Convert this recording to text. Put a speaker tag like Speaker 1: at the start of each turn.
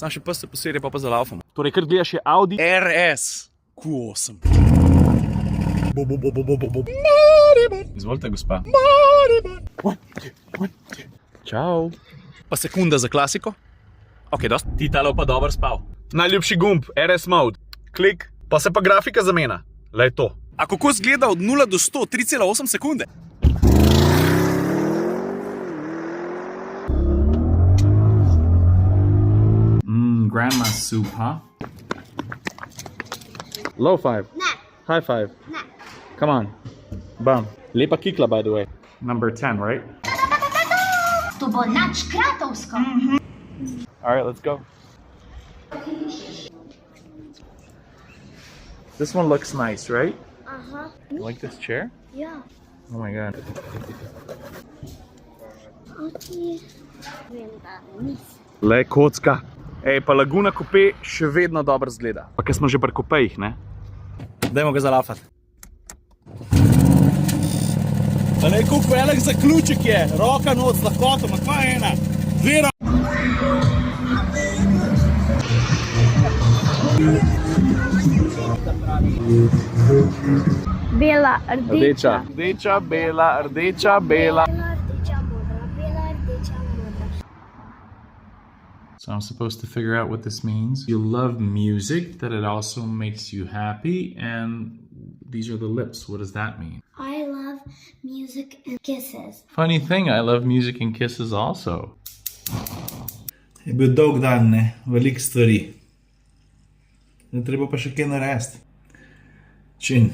Speaker 1: Sam še pes se posere, pa zalaufamo.
Speaker 2: Torej, kar gledaš je Audi
Speaker 1: RSQ8.
Speaker 2: Izvolite, gospa. Čau.
Speaker 1: Pa sekunda za klasiko. Ok, dost.
Speaker 2: Ti talo pa dober spal. Najljubši gumb, RS mode. Klik, pa se pa grafika zamena. Lej to.
Speaker 1: A kako zgleda od 0 do 100, 3,8 sekunde?
Speaker 2: Grandma's soup, huh? Low five.
Speaker 3: Ne.
Speaker 2: High five.
Speaker 3: Ne.
Speaker 2: Come on. Bam. Lepa kikla, by the way. Number 10, right?
Speaker 3: To bo nadškratovsko.
Speaker 2: All right, let's go. This one looks nice, right?
Speaker 3: Aha.
Speaker 2: You like this chair?
Speaker 3: Ja.
Speaker 2: Oh my god.
Speaker 3: Vem, da nisem.
Speaker 2: Le kocka. Ej, pa Laguna Coupe še vedno dobro zgleda. Pa ker smo že pri kupejih, ne?
Speaker 1: Dajmo ga zalaufati. Pa ne, koliko velik zaključek je. Roka not z lahkoto, ma kva je ena? Dve
Speaker 3: Bela, rdeča.
Speaker 2: Rdeča, bela, rdeča, bela.
Speaker 3: Rdeča, modra. Bela, rdeča, modra.
Speaker 4: So I'm supposed to figure out what this means. You love music, that it also makes you happy, and these are the lips. What does that mean?
Speaker 3: I love music and kisses.
Speaker 4: Funny thing, I love music and kisses also.
Speaker 5: Je bil dolg dan, ne? Veliko stvari. Treba pa še kaj narediti. Čin.